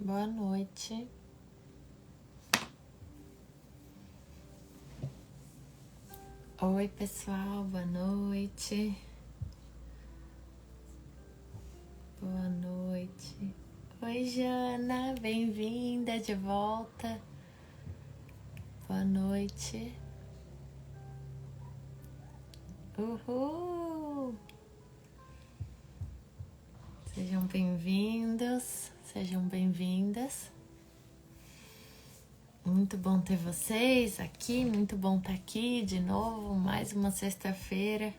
Boa noite. Oi, pessoal, boa noite. Boa noite. Oi, Jana, bem-vinda de volta. Boa noite. Uhul! Sejam bem-vindos, sejam bem-vindas. Muito bom ter vocês aqui, muito bom estar aqui de novo, mais uma sexta-feira.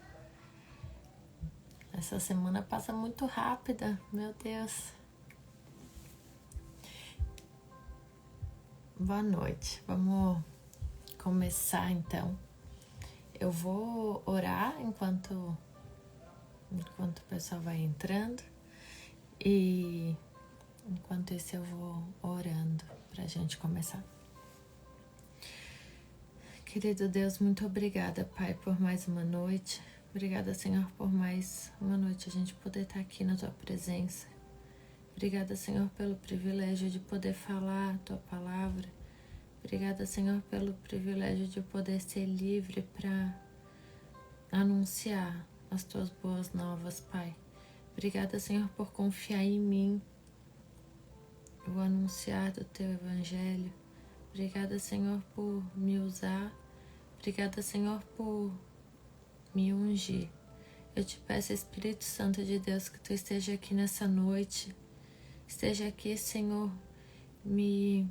Essa semana passa muito rápida, meu Deus. Boa noite, vamos começar então. Eu vou orar enquanto o pessoal vai entrando e enquanto isso eu vou orando para a gente começar. Querido Deus, muito obrigada, Pai, por mais uma noite. Obrigada, Senhor, por mais uma noite a gente poder estar aqui na Tua presença. Obrigada, Senhor, pelo privilégio de poder falar a Tua palavra. Obrigada, Senhor, pelo privilégio de poder ser livre para anunciar as Tuas boas novas, Pai. Obrigada, Senhor, por confiar em mim, o anunciar do Teu Evangelho. Obrigada, Senhor, por me usar. Obrigada, Senhor, por me ungir. Eu te peço, Espírito Santo de Deus, que Tu esteja aqui nessa noite. Esteja aqui, Senhor, me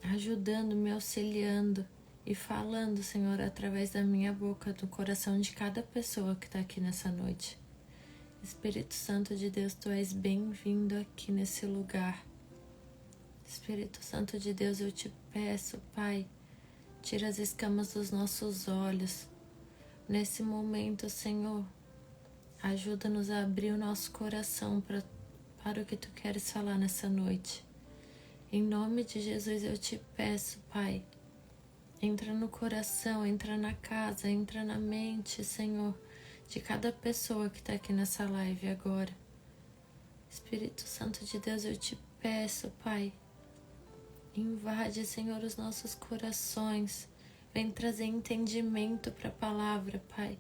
ajudando, me auxiliando e falando, Senhor, através da minha boca, do coração de cada pessoa que está aqui nessa noite. Espírito Santo de Deus, Tu és bem-vindo aqui nesse lugar. Espírito Santo de Deus, eu te peço, Pai, tira as escamas dos nossos olhos. Nesse momento, Senhor, ajuda-nos a abrir o nosso coração para o que Tu queres falar nessa noite. Em nome de Jesus eu te peço, Pai, entra no coração, entra na casa, entra na mente, Senhor, de cada pessoa que está aqui nessa live agora. Espírito Santo de Deus, eu te peço, Pai, invade, Senhor, os nossos corações, vem trazer entendimento para a palavra, Pai.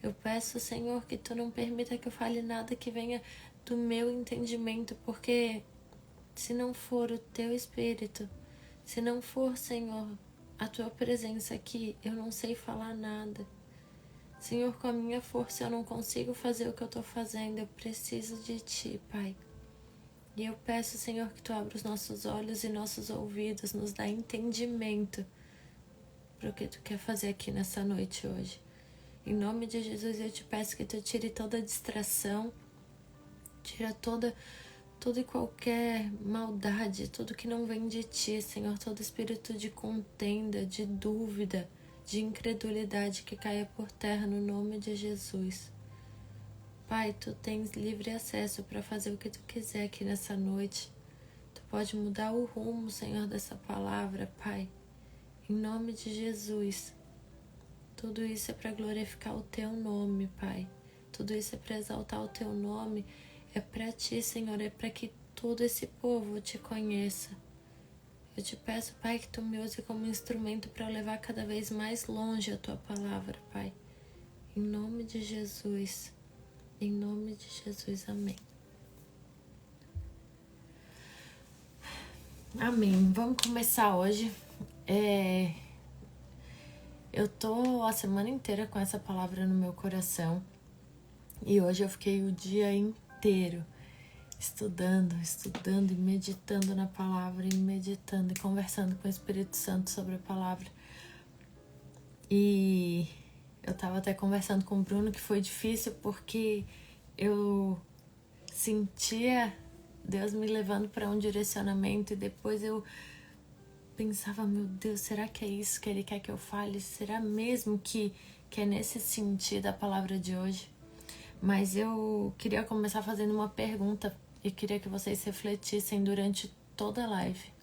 Eu peço, Senhor, que Tu não permita que eu fale nada que venha do meu entendimento, porque se não for o Teu Espírito, se não for, Senhor, a Tua presença aqui, eu não sei falar nada. Senhor, com a minha força eu não consigo fazer o que eu estou fazendo, eu preciso de Ti, Pai. E eu peço, Senhor, que Tu abra os nossos olhos e nossos ouvidos, nos dá entendimento para o que Tu quer fazer aqui nessa noite hoje. Em nome de Jesus eu te peço que Tu tire toda distração, tira toda e qualquer maldade, tudo que não vem de Ti, Senhor, todo espírito de contenda, de dúvida, de incredulidade que caia por terra no nome de Jesus. Pai, Tu tens livre acesso para fazer o que Tu quiser aqui nessa noite. Tu pode mudar o rumo, Senhor, dessa palavra, Pai. Em nome de Jesus. Tudo isso é para glorificar o Teu nome, Pai. Tudo isso é para exaltar o Teu nome. É para Ti, Senhor, é para que todo esse povo Te conheça. Eu te peço, Pai, que Tu me use como instrumento para levar cada vez mais longe a Tua palavra, Pai. Em nome de Jesus. Em nome de Jesus, amém. Amém. Vamos começar hoje. Eu tô a semana inteira com essa palavra no meu coração. E hoje eu fiquei o dia inteiro estudando e meditando na palavra, e meditando e conversando com o Espírito Santo sobre a palavra. E eu tava até conversando com o Bruno que foi difícil porque eu sentia Deus me levando para um direcionamento e depois eu pensava, meu Deus, será que é isso que Ele quer que eu fale? Será mesmo que é nesse sentido a palavra de hoje? Mas eu queria começar fazendo uma pergunta e queria que vocês refletissem durante toda a live,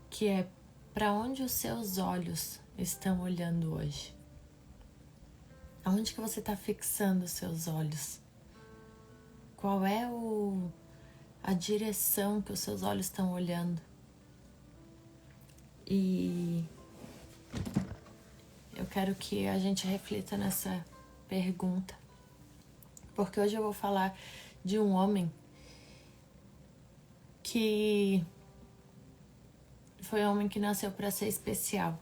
que é: para onde os seus olhos estão olhando hoje? Aonde que você está fixando os seus olhos? Qual é a direção que os seus olhos estão olhando. E eu quero que a gente reflita nessa pergunta, porque hoje eu vou falar de um homem que foi um homem que nasceu para ser especial.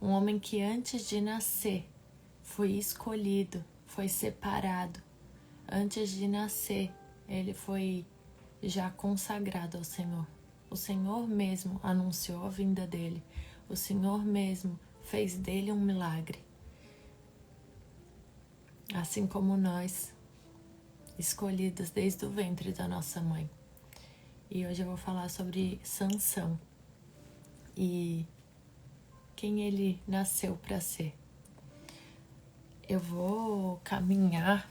Um homem que antes de nascer foi escolhido, foi separado. Antes de nascer, ele foi já consagrado ao Senhor. O Senhor mesmo anunciou a vinda dele. O Senhor mesmo fez dele um milagre. Assim como nós, escolhidos desde o ventre da nossa mãe. E hoje eu vou falar sobre Sansão e quem ele nasceu para ser. Eu vou caminhar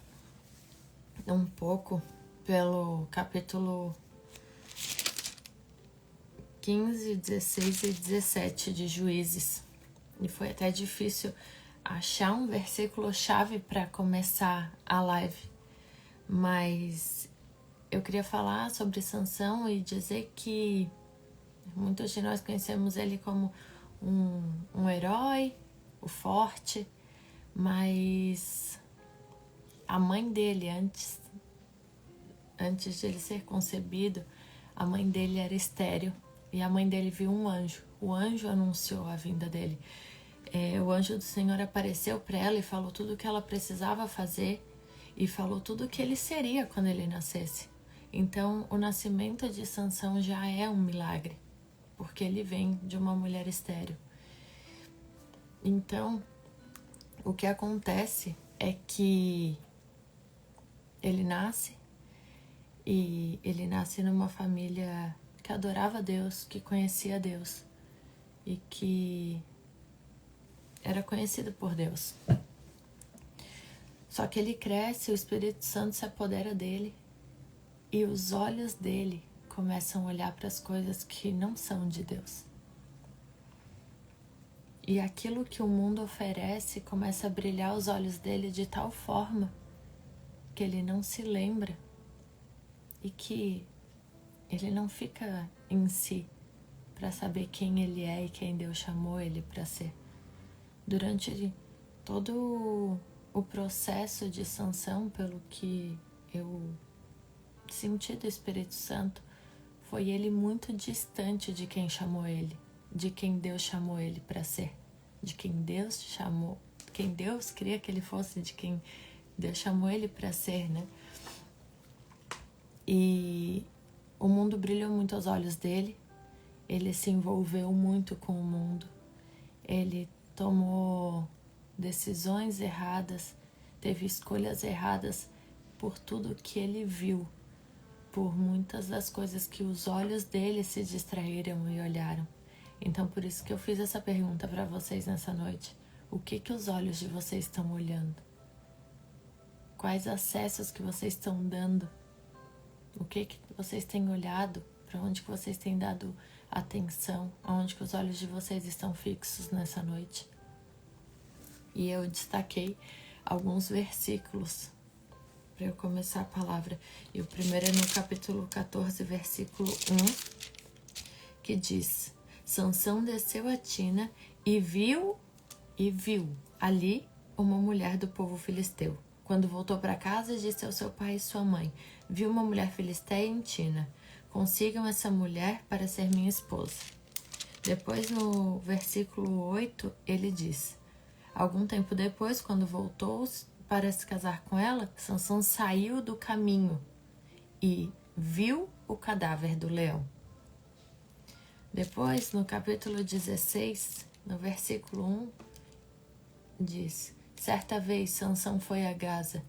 um pouco pelo capítulo 15, 16 e 17 de Juízes. E foi até difícil achar um versículo-chave para começar a live. Mas eu queria falar sobre Sansão e dizer que muitos de nós conhecemos ele como um herói, o forte, mas a mãe dele, antes de ele ser concebido, a mãe dele era estéril e a mãe dele viu um anjo. O anjo anunciou a vinda dele. O anjo do Senhor apareceu para ela e falou tudo o que ela precisava fazer e falou tudo o que ele seria quando ele nascesse. Então, o nascimento de Sansão já é um milagre, porque ele vem de uma mulher estéril. Então, o que acontece é que ele nasce numa família que adorava Deus, que conhecia Deus e que era conhecido por Deus. Só que ele cresce, o Espírito Santo se apodera dele e os olhos dele começam a olhar para as coisas que não são de Deus. E aquilo que o mundo oferece começa a brilhar os olhos dele de tal forma que ele não se lembra e que ele não fica em si para saber quem ele é e quem Deus chamou ele para ser. Durante todo o processo de Sansão, pelo que eu senti do Espírito Santo, foi ele muito distante de quem chamou ele, de quem Deus chamou ele para ser, de quem Deus chamou, quem Deus queria que ele fosse, de quem Deus chamou ele para ser, né? E o mundo brilhou muito aos olhos dele, ele se envolveu muito com o mundo, ele tomou decisões erradas, teve escolhas erradas por tudo que ele viu, por muitas das coisas que os olhos dele se distraíram e olharam. Então, por isso que eu fiz essa pergunta para vocês nessa noite. O que os olhos de vocês estão olhando? Quais acessos que vocês estão dando? O que vocês têm olhado? Para onde que vocês têm dado atenção? Aonde que os olhos de vocês estão fixos nessa noite? E eu destaquei alguns versículos para eu começar a palavra. E o primeiro é no capítulo 14, versículo 1, que diz: Sansão desceu a tina e viu ali uma mulher do povo filisteu. Quando voltou para casa, disse ao seu pai e sua mãe: vi uma mulher filisteia em Tina. Consigam essa mulher para ser minha esposa. Depois, no versículo 8, ele diz: algum tempo depois, quando voltou para se casar com ela, Sansão saiu do caminho e viu o cadáver do leão. Depois, no capítulo 16, no versículo 1, diz: certa vez Sansão foi a Gaza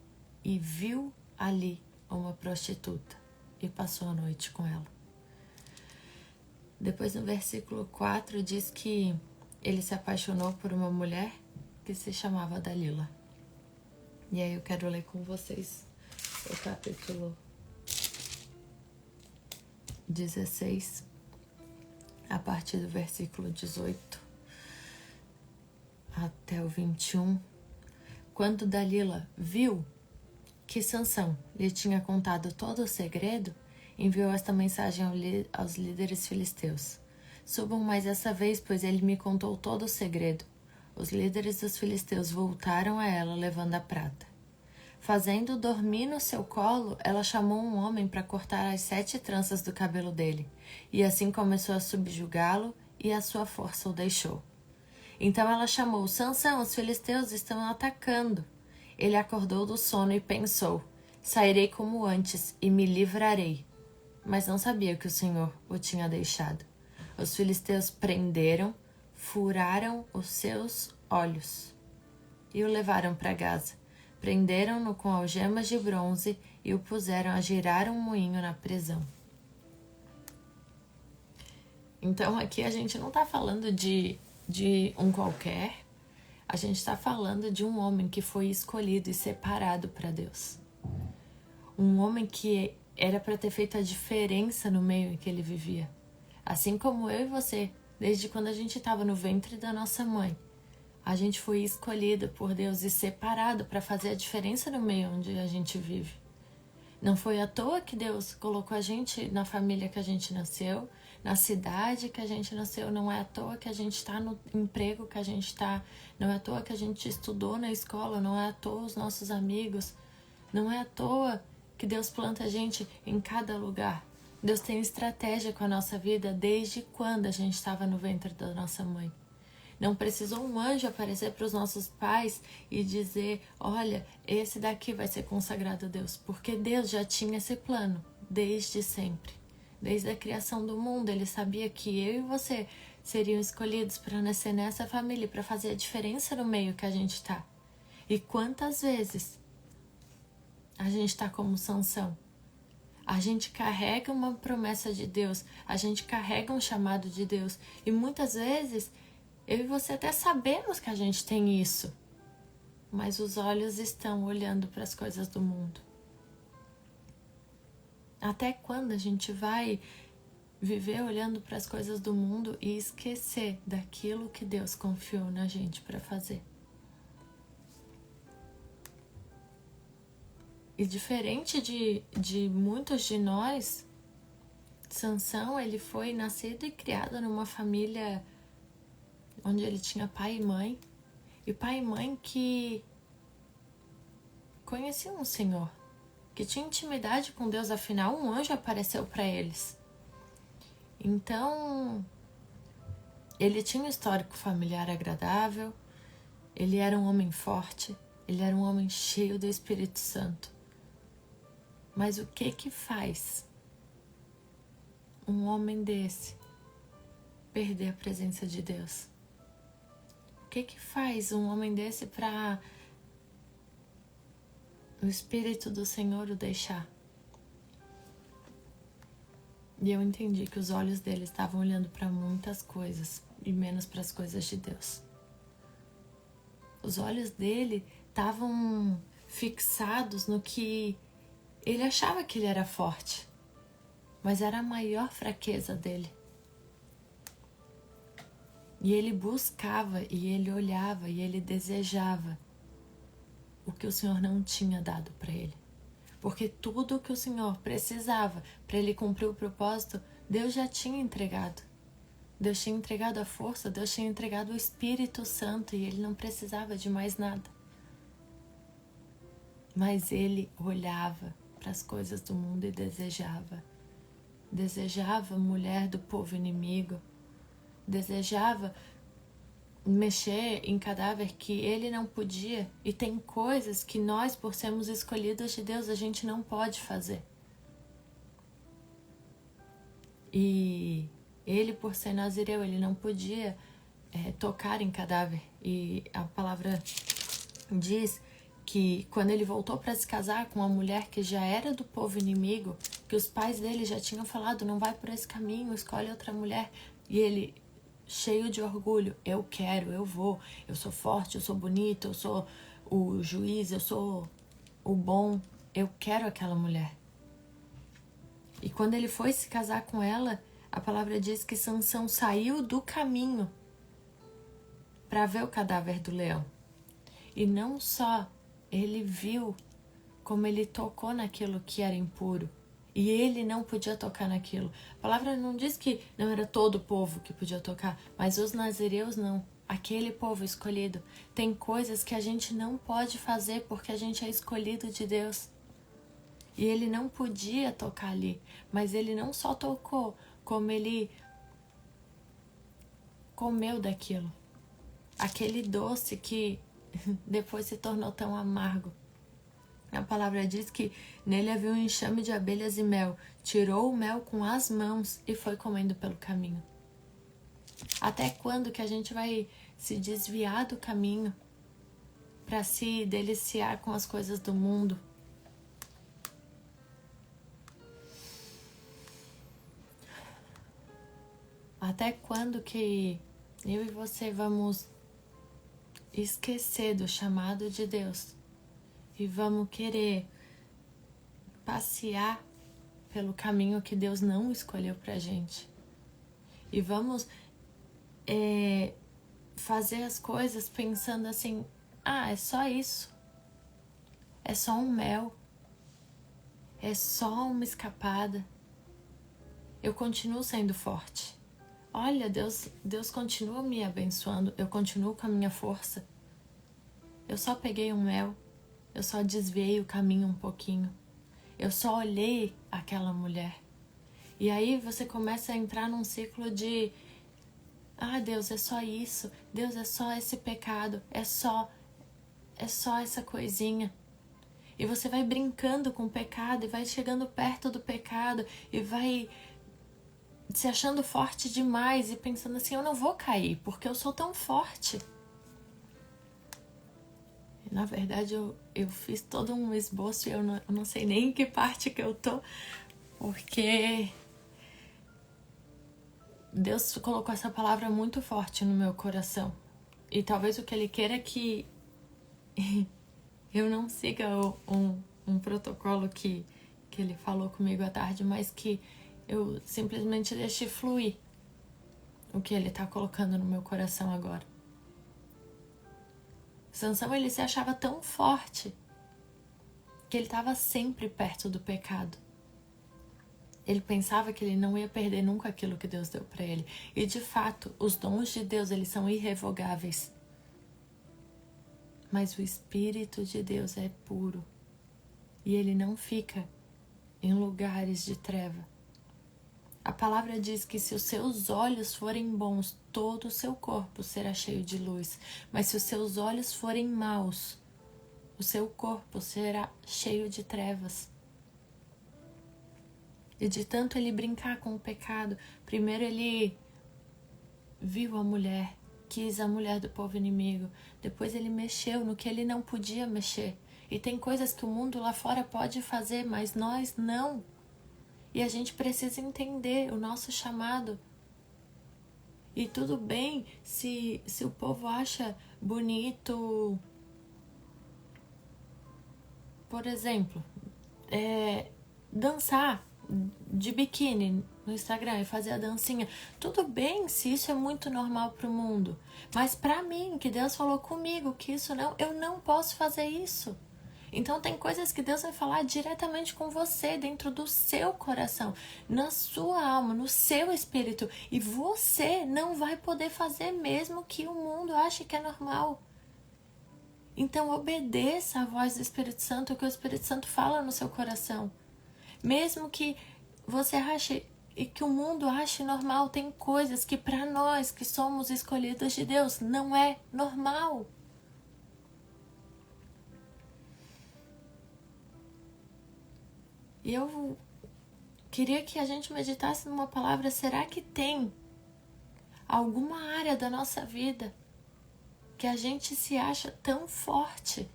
e viu ali uma prostituta e passou a noite com ela. Depois, no versículo 4, diz que ele se apaixonou por uma mulher que se chamava Dalila. E aí eu quero ler com vocês o capítulo 16, a partir do versículo 18 até o 21. Quando Dalila viu que Sansão lhe tinha contado todo o segredo, enviou esta mensagem aos líderes filisteus: Subam mais essa vez, pois ele me contou todo o segredo. Os líderes dos filisteus voltaram a ela, levando a prata. Fazendo-o dormir no seu colo, ela chamou um homem para cortar as 7 tranças do cabelo dele, e assim começou a subjugá-lo, e a sua força o deixou. Então ela chamou: Sansão, os filisteus estão atacando. Ele acordou do sono e pensou: Sairei como antes e me livrarei. Mas não sabia que o Senhor o tinha deixado. Os filisteus prenderam, furaram os seus olhos e o levaram para Gaza. Prenderam-no com algemas de bronze e o puseram a girar um moinho na prisão. Então aqui a gente não está falando de um qualquer, a gente está falando de um homem que foi escolhido e separado para Deus. Um homem que era para ter feito a diferença no meio em que ele vivia. Assim como eu e você, desde quando a gente estava no ventre da nossa mãe, a gente foi escolhido por Deus e separado para fazer a diferença no meio onde a gente vive. Não foi à toa que Deus colocou a gente na família que a gente nasceu, na cidade que a gente nasceu. Não é à toa que a gente está no emprego que a gente está. Não é à toa que a gente estudou na escola. Não é à toa os nossos amigos. Não é à toa que Deus planta a gente em cada lugar. Deus tem estratégia com a nossa vida desde quando a gente estava no ventre da nossa mãe. Não precisou um anjo aparecer para os nossos pais e dizer: olha, esse daqui vai ser consagrado a Deus. Porque Deus já tinha esse plano desde sempre. Desde a criação do mundo, Ele sabia que eu e você seriam escolhidos para nascer nessa família, para fazer a diferença no meio que a gente está. E quantas vezes a gente está como Sansão? A gente carrega uma promessa de Deus, a gente carrega um chamado de Deus. E muitas vezes eu e você até sabemos que a gente tem isso, mas os olhos estão olhando para as coisas do mundo. Até quando a gente vai viver olhando para as coisas do mundo e esquecer daquilo que Deus confiou na gente para fazer? E diferente de muitos de nós, Sansão, ele foi nascido e criado numa família onde ele tinha pai e mãe. E pai e mãe que conheciam o Senhor, que tinha intimidade com Deus, afinal um anjo apareceu para eles. Então, ele tinha um histórico familiar agradável, ele era um homem forte, ele era um homem cheio do Espírito Santo. Mas o que faz um homem desse perder a presença de Deus? O que faz um homem desse para o Espírito do Senhor o deixar? E eu entendi que os olhos dele estavam olhando para muitas coisas e menos para as coisas de Deus. Os olhos dele estavam fixados no que ele achava que ele era forte, mas era a maior fraqueza dele. E ele buscava, e ele olhava, e ele desejava o que o Senhor não tinha dado para ele. Porque tudo o que o Senhor precisava para ele cumprir o propósito, Deus já tinha entregado. Deus tinha entregado a força, Deus tinha entregado o Espírito Santo e ele não precisava de mais nada. Mas ele olhava para as coisas do mundo e desejava. Desejava mulher do povo inimigo. Desejava mexer em cadáver que ele não podia. E tem coisas que nós, por sermos escolhidos de Deus, a gente não pode fazer. E ele, por ser nazireu, ele não podia tocar em cadáver. E a palavra diz que quando ele voltou para se casar com uma mulher que já era do povo inimigo, que os pais dele já tinham falado: não vai por esse caminho, escolhe outra mulher. E ele, cheio de orgulho: eu quero, eu vou, eu sou forte, eu sou bonito, eu sou o juiz, eu sou o bom, eu quero aquela mulher. E quando ele foi se casar com ela, a palavra diz que Sansão saiu do caminho para ver o cadáver do leão. E não só ele viu, como ele tocou naquilo que era impuro. E ele não podia tocar naquilo. A palavra não diz que não era todo o povo que podia tocar, mas os nazireus não. Aquele povo escolhido. Tem coisas que a gente não pode fazer porque a gente é escolhido de Deus. E ele não podia tocar ali. Mas ele não só tocou, como ele comeu daquilo. Aquele doce que depois se tornou tão amargo. A palavra diz que nele havia um enxame de abelhas e mel. Tirou o mel com as mãos e foi comendo pelo caminho. Até quando que a gente vai se desviar do caminho para se deliciar com as coisas do mundo? Até quando que eu e você vamos esquecer do chamado de Deus e vamos querer passear pelo caminho que Deus não escolheu pra gente? E vamos fazer as coisas pensando assim, é só isso, é só um mel, é só uma escapada, eu continuo sendo forte. Olha, Deus continua me abençoando, eu continuo com a minha força. Eu só peguei um mel, eu só desviei o caminho um pouquinho, eu só olhei aquela mulher. E aí você começa a entrar num ciclo de Deus, é só isso, Deus, é só esse pecado, é só essa coisinha. E você vai brincando com o pecado e vai chegando perto do pecado e vai se achando forte demais e pensando assim, eu não vou cair porque eu sou tão forte. E, na verdade, eu fiz todo um esboço e eu não sei nem em que parte que eu tô, porque Deus colocou essa palavra muito forte no meu coração. E talvez o que Ele queira é que eu não siga um protocolo que Ele falou comigo à tarde, mas que eu simplesmente deixe fluir o que Ele está colocando no meu coração agora. Sansão, ele se achava tão forte que ele estava sempre perto do pecado. Ele pensava que ele não ia perder nunca aquilo que Deus deu para ele. E de fato, os dons de Deus, eles são irrevogáveis. Mas o Espírito de Deus é puro. E ele não fica em lugares de treva. A palavra diz que se os seus olhos forem bons, todo o seu corpo será cheio de luz. Mas se os seus olhos forem maus, o seu corpo será cheio de trevas. E de tanto ele brincar com o pecado, primeiro ele viu a mulher, quis a mulher do povo inimigo. Depois ele mexeu no que ele não podia mexer. E tem coisas que o mundo lá fora pode fazer, mas nós não. E a gente precisa entender o nosso chamado. E tudo bem se o povo acha bonito, por exemplo, dançar de biquíni no Instagram e fazer a dancinha. Tudo bem se isso é muito normal pro mundo. Mas pra mim, que Deus falou comigo que isso não, eu não posso fazer isso. Então tem coisas que Deus vai falar diretamente com você, dentro do seu coração, na sua alma, no seu espírito. E você não vai poder fazer mesmo que o mundo ache que é normal. Então obedeça a voz do Espírito Santo, o que o Espírito Santo fala no seu coração. Mesmo que você ache e que o mundo ache normal, tem coisas que para nós que somos escolhidos de Deus não é normal. E eu queria que a gente meditasse numa palavra. Será que tem alguma área da nossa vida que a gente se acha tão forte,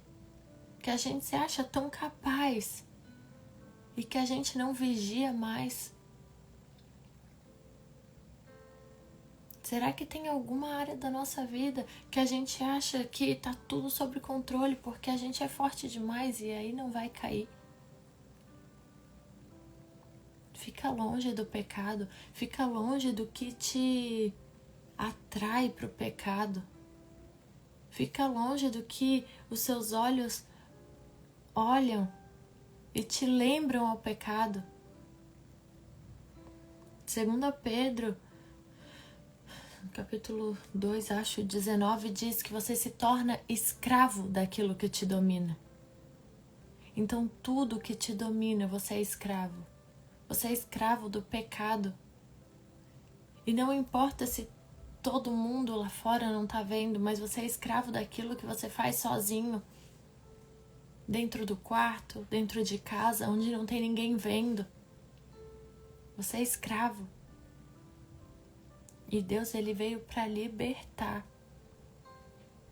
que a gente se acha tão capaz e que a gente não vigia mais? Será que tem alguma área da nossa vida que a gente acha que tá tudo sob controle porque a gente é forte demais e aí não vai cair? Fica longe do pecado, fica longe do que te atrai para o pecado. Fica longe do que os seus olhos olham e te lembram ao pecado. Segunda Pedro, capítulo 2, acho, 19, diz que você se torna escravo daquilo que te domina. Então, tudo que te domina, você é escravo. Você é escravo do pecado. E não importa se todo mundo lá fora não tá vendo, mas você é escravo daquilo que você faz sozinho. Dentro do quarto, dentro de casa, onde não tem ninguém vendo. Você é escravo. E Deus, Ele veio para libertar.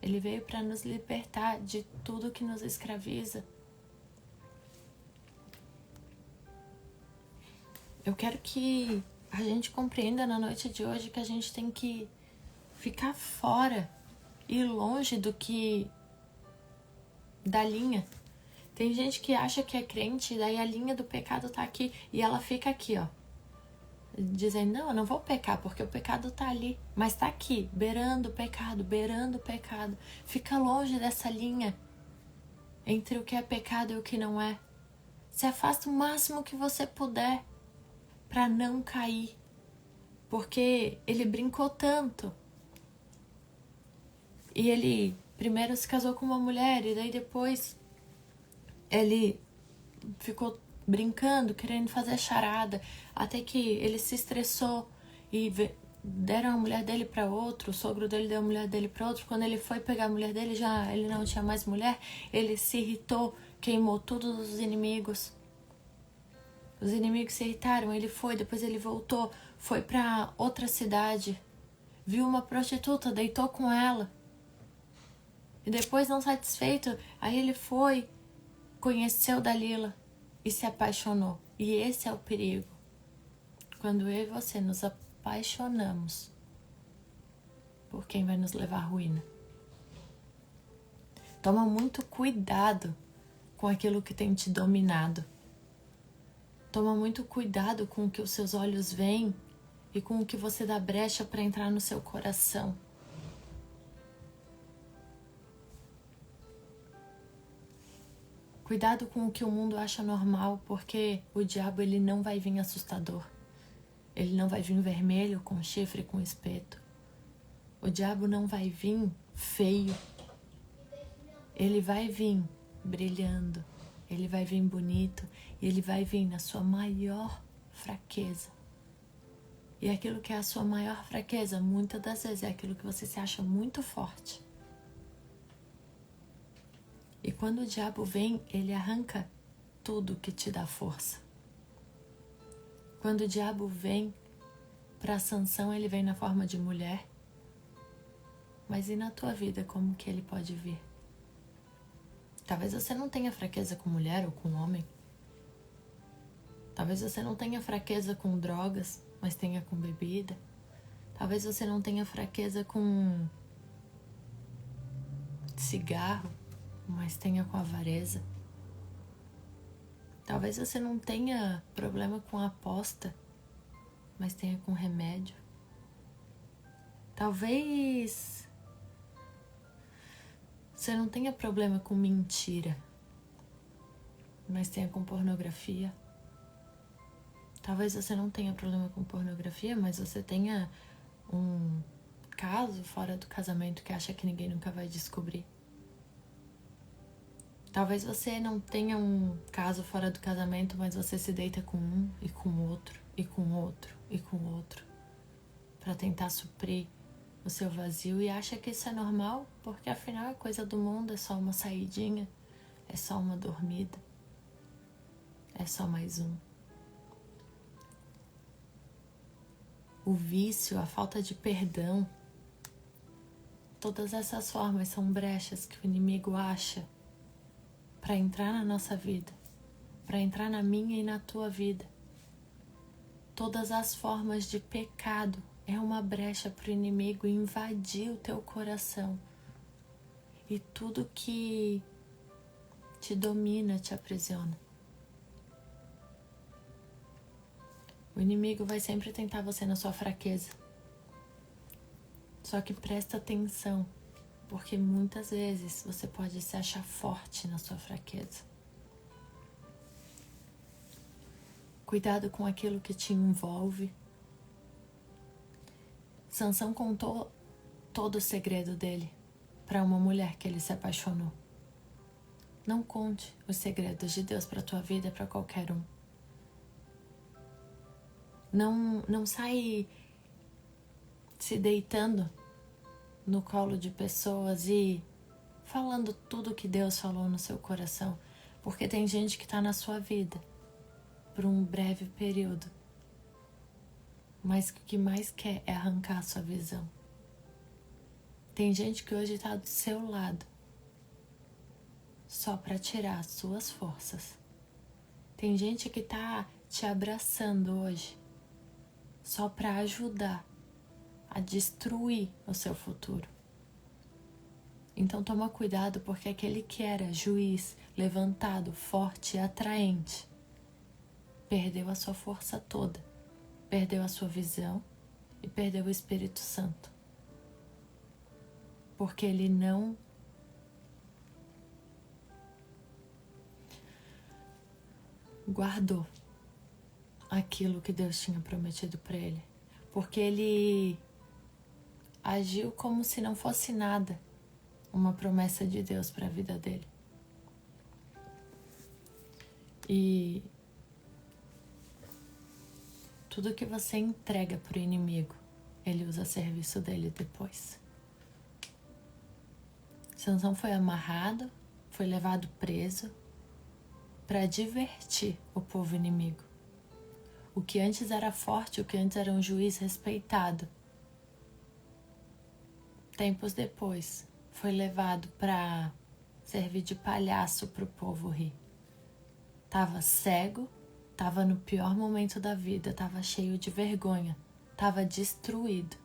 Ele veio para nos libertar de tudo que nos escraviza. Eu quero que a gente compreenda na noite de hoje que a gente tem que ficar fora e longe da linha. Tem gente que acha que é crente, daí a linha do pecado tá aqui e ela fica aqui, ó. Dizendo, não, eu não vou pecar porque o pecado tá ali, mas tá aqui, beirando o pecado, beirando o pecado. Fica longe dessa linha entre o que é pecado e o que não é. Se afasta o máximo que você puder para não cair, porque ele brincou tanto. E ele primeiro se casou com uma mulher e daí depois ele ficou brincando, querendo fazer charada, até que ele se estressou e deram a mulher dele para outro, o sogro dele deu a mulher dele para outro. Quando ele foi pegar a mulher dele, já ele não tinha mais mulher, ele se irritou, queimou todos os inimigos. Os inimigos se irritaram, ele foi, depois ele voltou, foi para outra cidade, viu uma prostituta, deitou com ela. E depois, não satisfeito, aí ele foi, conheceu Dalila e se apaixonou. E esse é o perigo. Quando eu e você nos apaixonamos por quem vai nos levar à ruína. Toma muito cuidado com aquilo que tem te dominado. Toma muito cuidado com o que os seus olhos veem e com o que você dá brecha para entrar no seu coração. Cuidado com o que o mundo acha normal, porque o diabo ele não vai vir assustador. Ele não vai vir vermelho, com chifre, com espeto. O diabo não vai vir feio. Ele vai vir brilhando. Ele vai vir bonito. E ele vai vir na sua maior fraqueza. E aquilo que é a sua maior fraqueza, muitas das vezes é aquilo que você se acha muito forte. E quando o diabo vem, ele arranca tudo que te dá força. Quando o diabo vem para Sansão, ele vem na forma de mulher. Mas e na tua vida, como que ele pode vir? Talvez você não tenha fraqueza com mulher ou com homem. Talvez você não tenha fraqueza com drogas, mas tenha com bebida. Talvez você não tenha fraqueza com cigarro, mas tenha com avareza. Talvez você não tenha problema com aposta, mas tenha com remédio. Talvez você não tenha problema com mentira, mas tenha com pornografia. Talvez você não tenha problema com pornografia, mas você tenha um caso fora do casamento que acha que ninguém nunca vai descobrir. Talvez você não tenha um caso fora do casamento, mas você se deita com um e com outro, e com outro, e com outro, para tentar suprir o seu vazio e acha que isso é normal, porque afinal é coisa do mundo, é só uma saidinha, é só uma dormida, é só mais um. O vício, a falta de perdão, todas essas formas são brechas que o inimigo acha para entrar na nossa vida, para entrar na minha e na tua vida. Todas as formas de pecado é uma brecha para o inimigo invadir o teu coração. E tudo que te domina te aprisiona. O inimigo vai sempre tentar você na sua fraqueza. Só que presta atenção, porque muitas vezes você pode se achar forte na sua fraqueza. Cuidado com aquilo que te envolve, Sansão contou todo o segredo dele para uma mulher que ele se apaixonou. Não conte os segredos de Deus para a tua vida para qualquer um. Não sai se deitando no colo de pessoas e falando tudo que Deus falou no seu coração, porque tem gente que está na sua vida por um breve período, mas o que mais quer é arrancar a sua visão. Tem gente que hoje está do seu lado só para tirar as suas forças. Tem gente que está te abraçando hoje só para ajudar a destruir o seu futuro. Então toma cuidado, porque aquele que era juiz, levantado, forte e atraente, perdeu a sua força toda, perdeu a sua visão e perdeu o Espírito Santo. Porque ele não guardou aquilo que Deus tinha prometido para ele. Porque ele agiu como se não fosse nada uma promessa de Deus para a vida dele. E tudo que você entrega para o inimigo, ele usa a serviço dele depois. Sansão foi amarrado, foi levado preso para divertir o povo inimigo. O que antes era forte, o que antes era um juiz respeitado, tempos depois foi levado para servir de palhaço para o povo rir. Tava cego, tava no pior momento da vida, tava cheio de vergonha, tava destruído.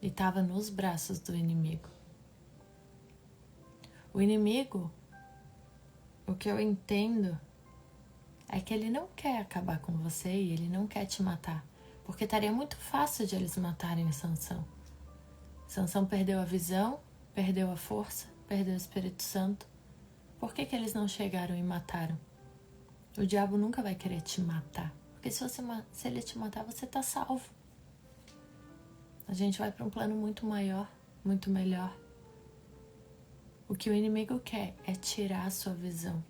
E tava nos braços do inimigo. O inimigo, o que eu entendo é que ele não quer acabar com você e ele não quer te matar, porque estaria muito fácil de eles matarem Sansão. Sansão perdeu a visão, perdeu a força, perdeu o Espírito Santo. Por que eles não chegaram e mataram? O diabo nunca vai querer te matar, porque se ele te matar, você está salvo. A gente vai para um plano muito maior, muito melhor. O que o inimigo quer é tirar a sua visão.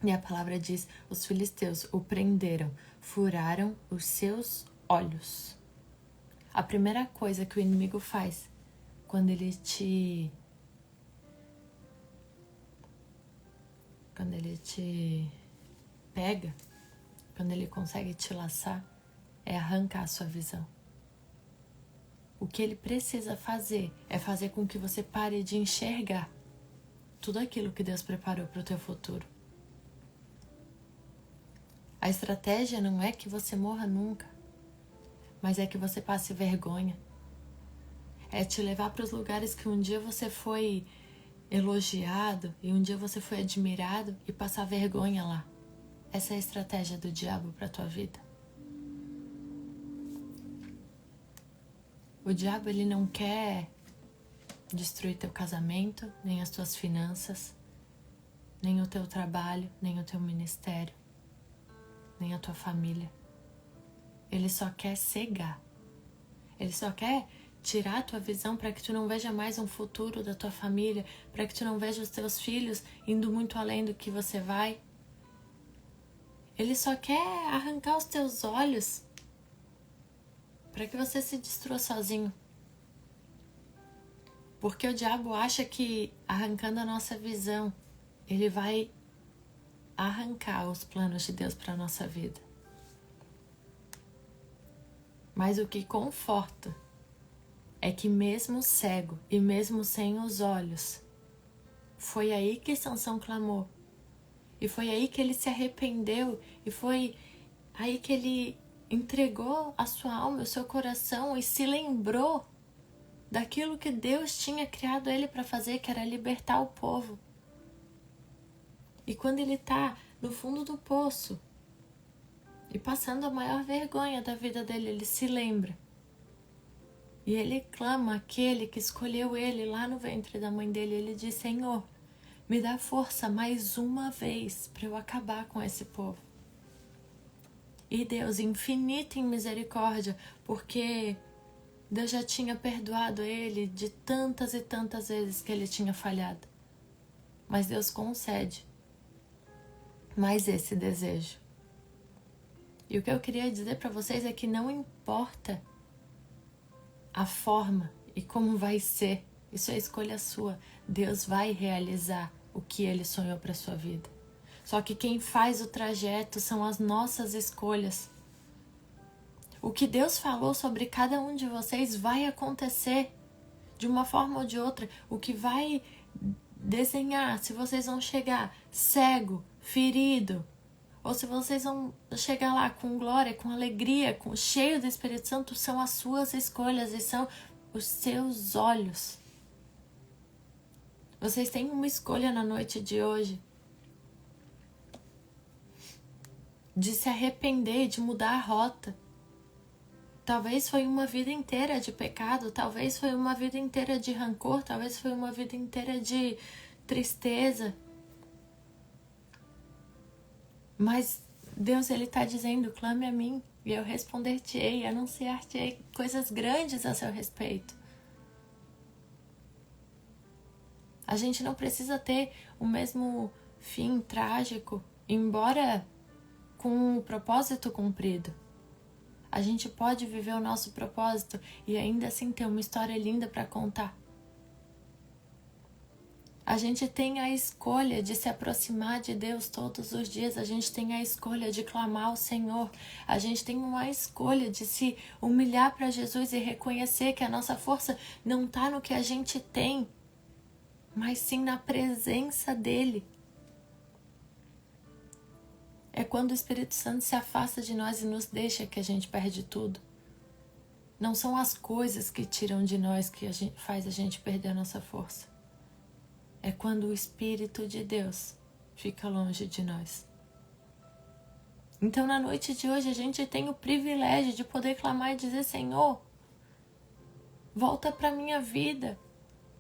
E a palavra diz, os filisteus o prenderam, furaram os seus olhos. A primeira coisa que o inimigo faz quando ele te pega, quando ele consegue te laçar, é arrancar a sua visão. O que ele precisa fazer é fazer com que você pare de enxergar tudo aquilo que Deus preparou para o teu futuro. A estratégia não é que você morra nunca, mas é que você passe vergonha. É te levar para os lugares que um dia você foi elogiado e um dia você foi admirado e passar vergonha lá. Essa é a estratégia do diabo para a tua vida. O diabo, ele não quer destruir teu casamento, nem as tuas finanças, nem o teu trabalho, nem o teu ministério, nem a tua família. Ele só quer cegar. Ele só quer tirar a tua visão para que tu não veja mais um futuro da tua família, para que tu não veja os teus filhos indo muito além do que você vai. Ele só quer arrancar os teus olhos para que você se destrua sozinho. Porque o diabo acha que arrancando a nossa visão, ele vai arrancar os planos de Deus para a nossa vida. Mas o que conforta é que mesmo cego e mesmo sem os olhos, foi aí que Sansão clamou. E foi aí que ele se arrependeu. E foi aí que ele entregou a sua alma e o seu coração e se lembrou daquilo que Deus tinha criado ele para fazer, que era libertar o povo. E quando ele está no fundo do poço e passando a maior vergonha da vida dele, ele se lembra. E ele clama aquele que escolheu ele lá no ventre da mãe dele. Ele diz, Senhor, me dá força mais uma vez para eu acabar com esse povo. E Deus, infinito em misericórdia, porque Deus já tinha perdoado ele de tantas e tantas vezes que ele tinha falhado. Mas Deus concede mais esse desejo. E o que eu queria dizer para vocês é que não importa a forma e como vai ser, isso é escolha sua. Deus vai realizar o que Ele sonhou para sua vida. Só que quem faz o trajeto são as nossas escolhas. O que Deus falou sobre cada um de vocês vai acontecer de uma forma ou de outra. O que vai desenhar se vocês vão chegar cego, ferido, ou se vocês vão chegar lá com glória, com alegria, cheio do Espírito Santo, são as suas escolhas e são os seus olhos. Vocês têm uma escolha na noite de hoje de se arrepender, de mudar a rota. Talvez foi uma vida inteira de pecado, talvez foi uma vida inteira de rancor, talvez foi uma vida inteira de tristeza. Mas Deus, Ele está dizendo, clame a mim e eu responder-te-ei, anunciar-te-ei coisas grandes a seu respeito. A gente não precisa ter o mesmo fim trágico, embora com o propósito cumprido. A gente pode viver o nosso propósito e ainda assim ter uma história linda para contar. A gente tem a escolha de se aproximar de Deus todos os dias. A gente tem a escolha de clamar ao Senhor. A gente tem uma escolha de se humilhar para Jesus e reconhecer que a nossa força não está no que a gente tem, mas sim na presença dEle. É quando o Espírito Santo se afasta de nós e nos deixa que a gente perde tudo. Não são as coisas que tiram de nós que faz a gente perder a nossa força. É quando o Espírito de Deus fica longe de nós. Então, na noite de hoje, a gente tem o privilégio de poder clamar e dizer, Senhor, volta para a minha vida.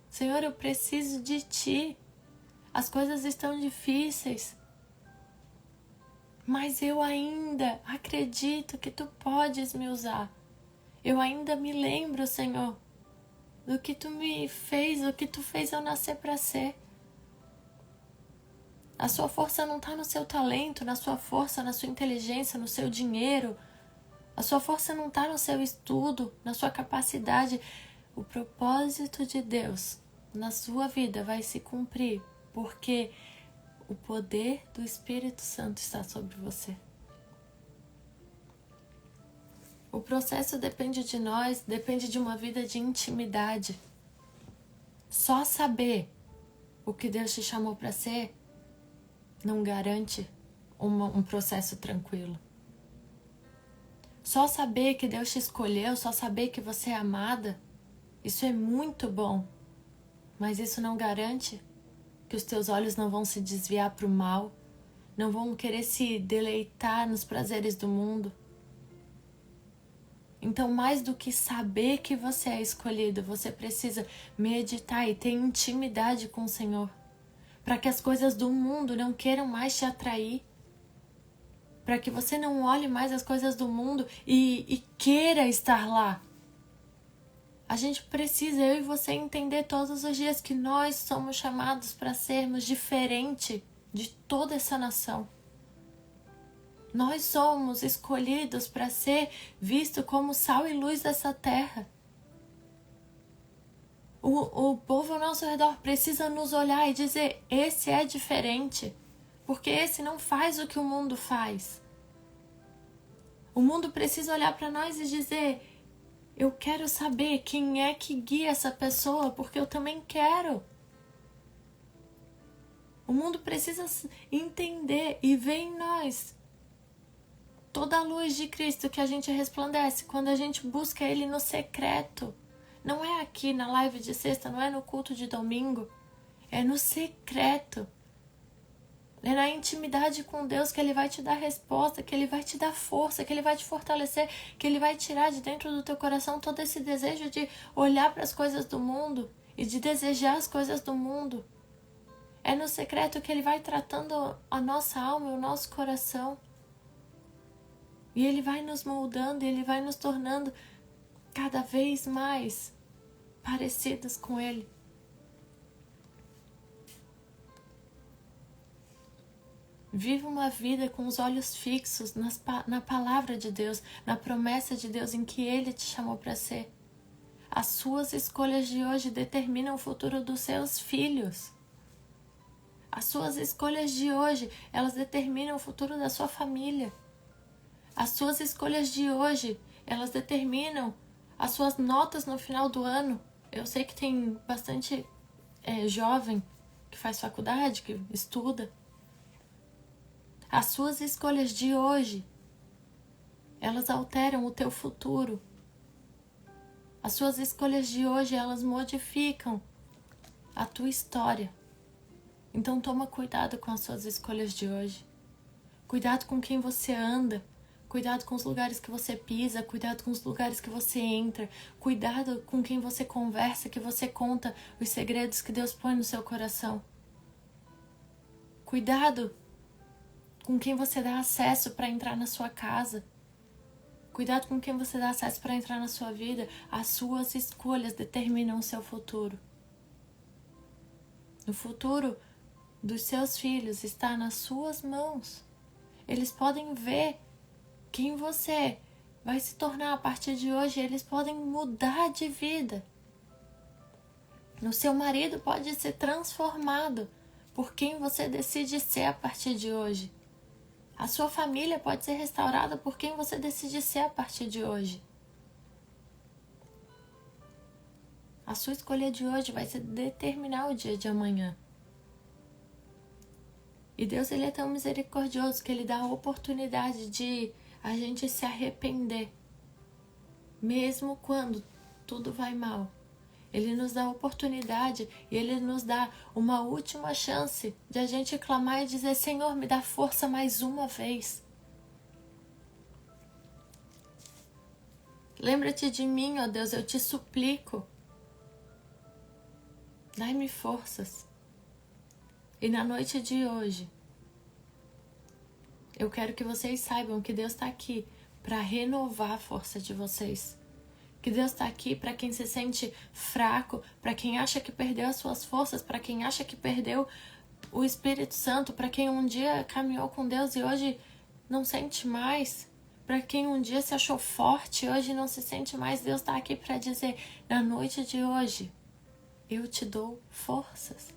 Senhor, eu preciso de Ti. As coisas estão difíceis. Mas eu ainda acredito que Tu podes me usar. Eu ainda me lembro, Senhor, do que Tu me fez, do que Tu fez eu nascer para ser. A sua força não está no seu talento, na sua força, na sua inteligência, no seu dinheiro. A sua força não está no seu estudo, na sua capacidade. O propósito de Deus na sua vida vai se cumprir, porque o poder do Espírito Santo está sobre você. O processo depende de nós, depende de uma vida de intimidade. Só saber o que Deus te chamou para ser não garante um processo tranquilo. Só saber que Deus te escolheu, só saber que você é amada, isso é muito bom. Mas isso não garante que os teus olhos não vão se desviar para o mal, não vão querer se deleitar nos prazeres do mundo. Então, mais do que saber que você é escolhido, você precisa meditar e ter intimidade com o Senhor, para que as coisas do mundo não queiram mais te atrair, para que você não olhe mais as coisas do mundo e queira estar lá. A gente precisa, eu e você, entender todos os dias que nós somos chamados para sermos diferente de toda essa nação. Nós somos escolhidos para ser visto como sal e luz dessa terra. O povo ao nosso redor precisa nos olhar e dizer, esse é diferente, porque esse não faz o que o mundo faz. O mundo precisa olhar para nós e dizer, eu quero saber quem é que guia essa pessoa, porque eu também quero. O mundo precisa entender e ver em nós toda a luz de Cristo que a gente resplandece quando a gente busca Ele no secreto. Não é aqui na live de sexta, não é no culto de domingo. É no secreto. É na intimidade com Deus que Ele vai te dar resposta, que Ele vai te dar força, que Ele vai te fortalecer, que Ele vai tirar de dentro do teu coração todo esse desejo de olhar para as coisas do mundo e de desejar as coisas do mundo. É no secreto que Ele vai tratando a nossa alma e o nosso coração. E Ele vai nos moldando, Ele vai nos tornando cada vez mais parecidos com Ele. Viva uma vida com os olhos fixos na palavra de Deus, na promessa de Deus em que Ele te chamou para ser. As suas escolhas de hoje determinam o futuro dos seus filhos. As suas escolhas de hoje, elas determinam o futuro da sua família. As suas escolhas de hoje, elas determinam as suas notas no final do ano. Eu sei que tem bastante jovem que faz faculdade, que estuda. As suas escolhas de hoje, elas alteram o teu futuro. As suas escolhas de hoje, elas modificam a tua história. Então toma cuidado com as suas escolhas de hoje. Cuidado com quem você anda. Cuidado com os lugares que você pisa. Cuidado com os lugares que você entra. Cuidado com quem você conversa, que você conta os segredos que Deus põe no seu coração. Cuidado com quem você dá acesso para entrar na sua casa. Cuidado com quem você dá acesso para entrar na sua vida. As suas escolhas determinam o seu futuro. O futuro dos seus filhos está nas suas mãos. Eles podem ver quem você vai se tornar a partir de hoje. Eles podem mudar de vida. O seu marido pode ser transformado por quem você decide ser a partir de hoje. A sua família pode ser restaurada por quem você decide ser a partir de hoje. A sua escolha de hoje vai determinar o dia de amanhã. E Deus, Ele é tão misericordioso que Ele dá a oportunidade de a gente se arrepender. Mesmo quando tudo vai mal. Ele nos dá a oportunidade e Ele nos dá uma última chance de a gente clamar e dizer: Senhor, me dá força mais uma vez. Lembra-te de mim, ó Deus, eu te suplico. Dai-me forças. E na noite de hoje, eu quero que vocês saibam que Deus está aqui para renovar a força de vocês. Que Deus está aqui para quem se sente fraco, para quem acha que perdeu as suas forças, para quem acha que perdeu o Espírito Santo, para quem um dia caminhou com Deus e hoje não sente mais, para quem um dia se achou forte e hoje não se sente mais. Deus está aqui para dizer: na noite de hoje, eu te dou forças.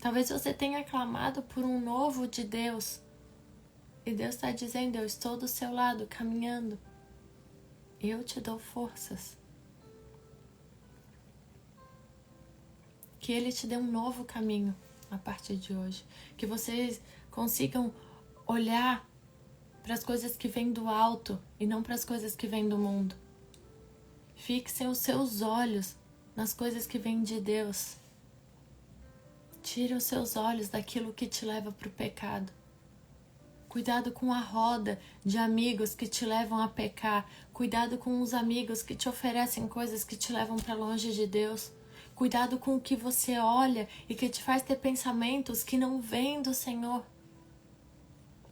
Talvez você tenha clamado por um novo de Deus e Deus está dizendo: eu estou do seu lado, caminhando. Eu te dou forças. Que Ele te dê um novo caminho a partir de hoje. Que vocês consigam olhar para as coisas que vêm do alto e não para as coisas que vêm do mundo. Fixem os seus olhos nas coisas que vêm de Deus. Tire os seus olhos daquilo que te leva para o pecado. Cuidado com a roda de amigos que te levam a pecar. Cuidado com os amigos que te oferecem coisas que te levam para longe de Deus. Cuidado com o que você olha e que te faz ter pensamentos que não vêm do Senhor.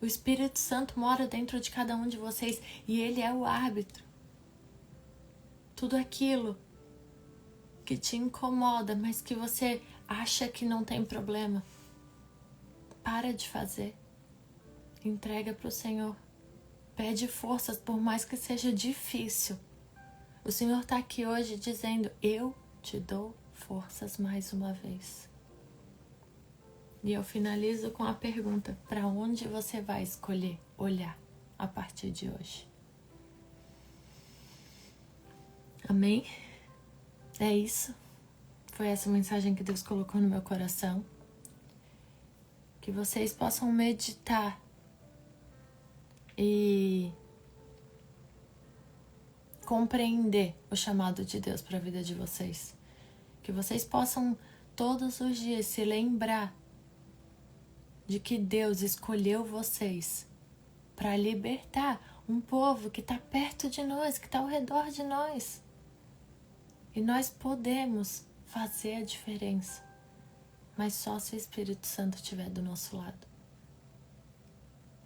O Espírito Santo mora dentro de cada um de vocês e Ele é o árbitro. Tudo aquilo que te incomoda, mas que você acha que não tem problema, para de fazer. Entrega para o Senhor. Pede forças, por mais que seja difícil. O Senhor está aqui hoje dizendo: eu te dou forças mais uma vez. E eu finalizo com a pergunta: para onde você vai escolher olhar a partir de hoje? Amém? É isso. Foi essa mensagem que Deus colocou no meu coração. Que vocês possam meditar e compreender o chamado de Deus para a vida de vocês. Que vocês possam todos os dias se lembrar de que Deus escolheu vocês para libertar um povo que está perto de nós, que está ao redor de nós. E nós podemos fazer a diferença, mas só se o Espírito Santo estiver do nosso lado.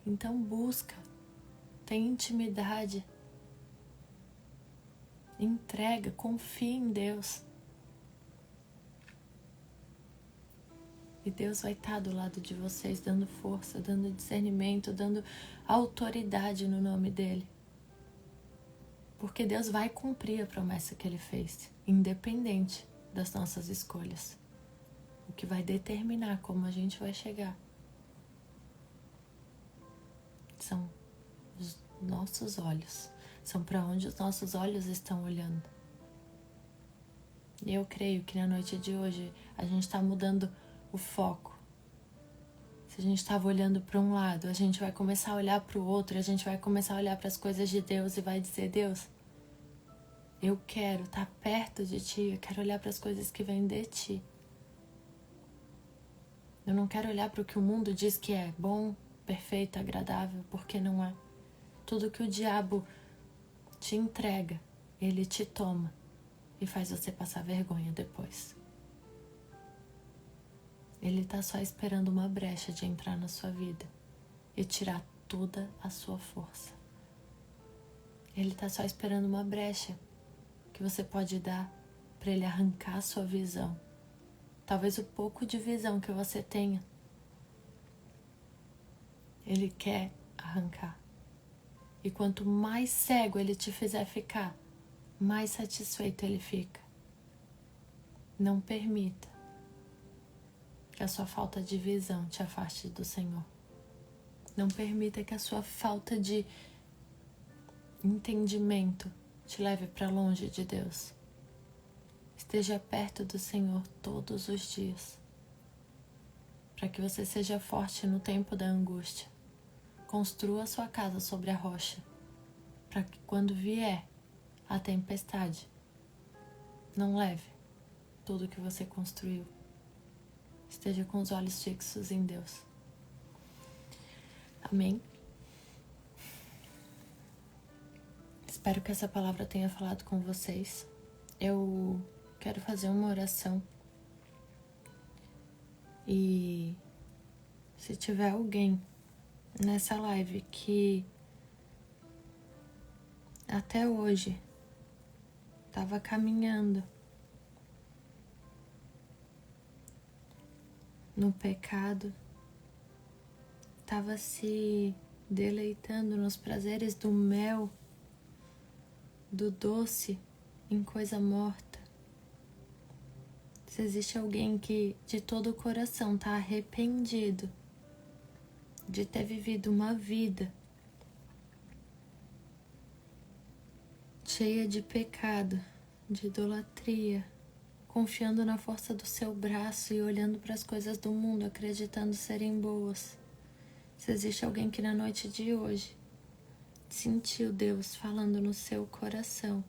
Então busca tem intimidade. Entrega, confia em Deus. E Deus vai estar do lado de vocês, dando força, dando discernimento, dando autoridade no nome dele. Porque Deus vai cumprir a promessa que ele fez, independente das nossas escolhas. O que vai determinar como a gente vai chegar são os nossos olhos. São para onde os nossos olhos estão olhando. E eu creio que na noite de hoje a gente está mudando o foco. Se a gente estava olhando para um lado, a gente vai começar a olhar para o outro, a gente vai começar a olhar para as coisas de Deus e vai dizer: Deus, eu quero estar perto de Ti, eu quero olhar para as coisas que vêm de Ti. Eu não quero olhar para o que o mundo diz que é bom, perfeito, agradável, porque não é. Tudo que o diabo te entrega, ele te toma e faz você passar vergonha depois. Ele está só esperando uma brecha de entrar na sua vida e tirar toda a sua força. Ele está só esperando uma brecha que você pode dar para ele arrancar a sua visão. Talvez o pouco de visão que você tenha, ele quer arrancar. E quanto mais cego ele te fizer ficar, mais satisfeito ele fica. Não permita que a sua falta de visão te afaste do Senhor. Não permita que a sua falta de entendimento te leve para longe de Deus. Esteja perto do Senhor todos os dias, para que você seja forte no tempo da angústia. Construa a sua casa sobre a rocha, para que quando vier a tempestade, não leve tudo que você construiu. Esteja com os olhos fixos em Deus. Amém? Espero que essa palavra tenha falado com vocês. Eu quero fazer uma oração. E se tiver alguém nessa live que até hoje estava caminhando no pecado, estava se deleitando nos prazeres do mel, do doce, em coisa morta. Se existe alguém que de todo o coração está arrependido de ter vivido uma vida cheia de pecado, de idolatria, confiando na força do seu braço e olhando para as coisas do mundo, acreditando serem boas. Se existe alguém que na noite de hoje sentiu Deus falando no seu coração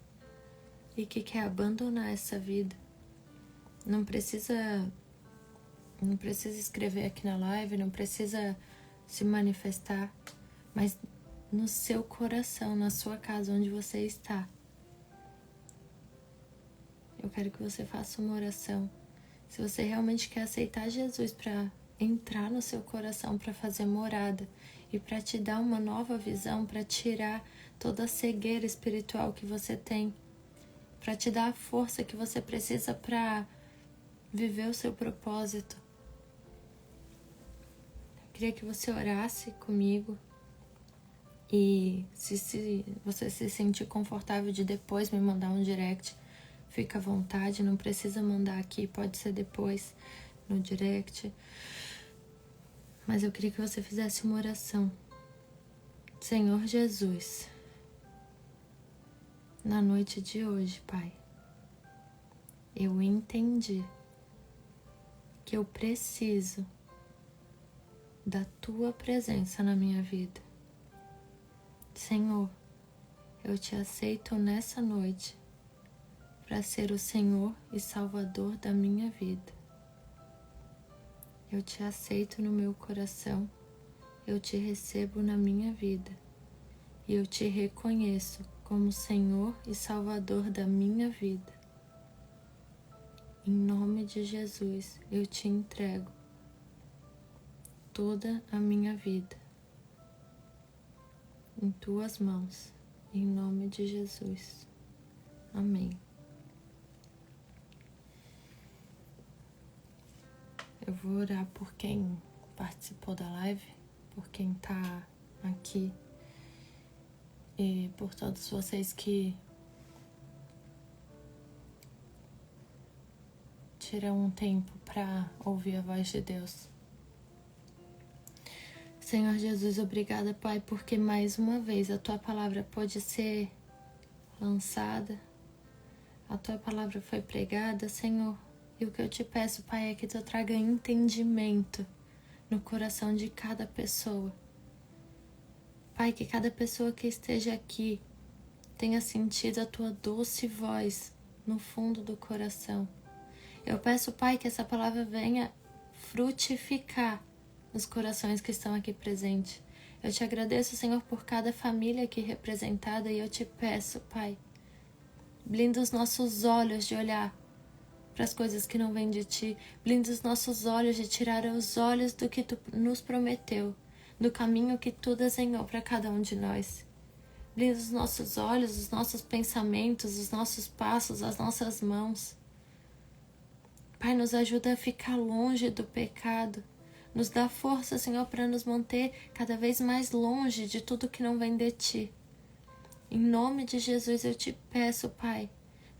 e que quer abandonar essa vida, não precisa escrever aqui na live, não precisa se manifestar, mas no seu coração, na sua casa, onde você está, eu quero que você faça uma oração. Se você realmente quer aceitar Jesus para entrar no seu coração, para fazer morada e para te dar uma nova visão, para tirar toda a cegueira espiritual que você tem, para te dar a força que você precisa para viver o seu propósito. Eu queria que você orasse comigo e se você se sentir confortável de depois me mandar um direct, fica à vontade, não precisa mandar aqui, pode ser depois no direct. Mas eu queria que você fizesse uma oração. Senhor Jesus, na noite de hoje, Pai, eu entendi que eu preciso da Tua presença na minha vida. Senhor, eu te aceito nessa noite para ser o Senhor e Salvador da minha vida. Eu te aceito no meu coração, eu te recebo na minha vida e eu te reconheço como Senhor e Salvador da minha vida. Em nome de Jesus, eu te entrego toda a minha vida. em tuas mãos, em nome de Jesus. Amém. Eu vou orar por quem participou da live, por quem tá aqui e por todos vocês que tiram um tempo para ouvir a voz de Deus. Senhor Jesus, obrigada, Pai, porque mais uma vez a Tua palavra pode ser lançada, a Tua palavra foi pregada, Senhor. E o que eu te peço, Pai, é que Tu traga entendimento no coração de cada pessoa. Pai, que cada pessoa que esteja aqui tenha sentido a Tua doce voz no fundo do coração. Eu peço, Pai, que essa palavra venha frutificar nos corações que estão aqui presentes. Eu te agradeço, Senhor, por cada família aqui representada e eu te peço, Pai, blinda os nossos olhos de olhar para as coisas que não vêm de Ti, blinda os nossos olhos de tirar os olhos do que Tu nos prometeu, do caminho que Tu desenhou para cada um de nós. Blinda os nossos olhos, os nossos pensamentos, os nossos passos, as nossas mãos. Pai, nos ajuda a ficar longe do pecado. Nos dá força, Senhor, para nos manter cada vez mais longe de tudo que não vem de Ti. Em nome de Jesus eu te peço, Pai,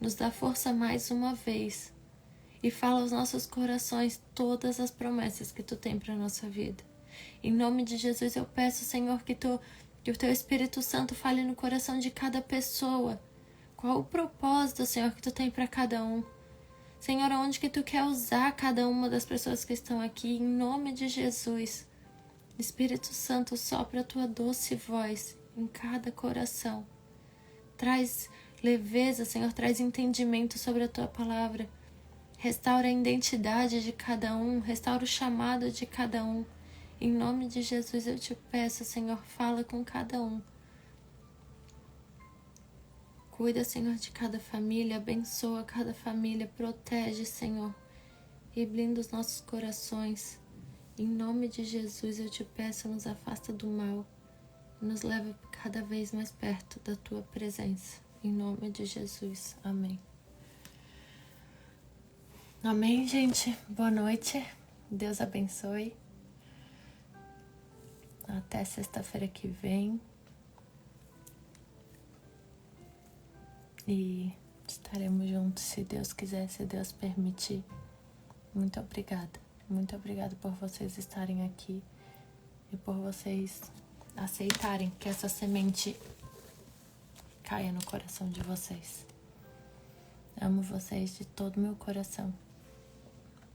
nos dá força mais uma vez e fala aos nossos corações todas as promessas que Tu tem para a nossa vida. Em nome de Jesus eu peço, Senhor, que o Teu Espírito Santo fale no coração de cada pessoa. Qual o propósito, Senhor, que Tu tem para cada um? Senhor, aonde que Tu quer usar cada uma das pessoas que estão aqui, em nome de Jesus. Espírito Santo, sopra a Tua doce voz em cada coração. Traz leveza, Senhor, traz entendimento sobre a Tua palavra. Restaura a identidade de cada um, restaura o chamado de cada um. Em nome de Jesus eu te peço, Senhor, fala com cada um. Cuida, Senhor, de cada família, abençoa cada família, protege, Senhor, e blinda os nossos corações. Em nome de Jesus eu te peço, nos afasta do mal, nos leva cada vez mais perto da Tua presença. Em nome de Jesus. Amém. Amém, gente. Boa noite. Deus abençoe. Até sexta-feira que vem. E estaremos juntos, se Deus quiser, se Deus permitir. Muito obrigada. Muito obrigada por vocês estarem aqui e por vocês aceitarem que essa semente caia no coração de vocês. Amo vocês de todo o meu coração.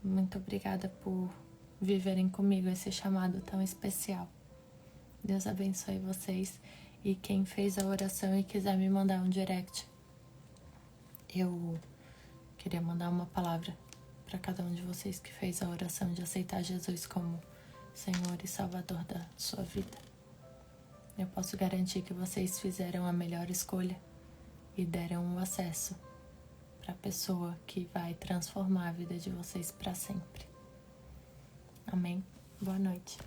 Muito obrigada por viverem comigo esse chamado tão especial. Deus abençoe vocês. E quem fez a oração e quiser me mandar um direct, eu queria mandar uma palavra para cada um de vocês que fez a oração de aceitar Jesus como Senhor e Salvador da sua vida. Eu posso garantir que vocês fizeram a melhor escolha e deram o acesso para a pessoa que vai transformar a vida de vocês para sempre. Amém? Boa noite.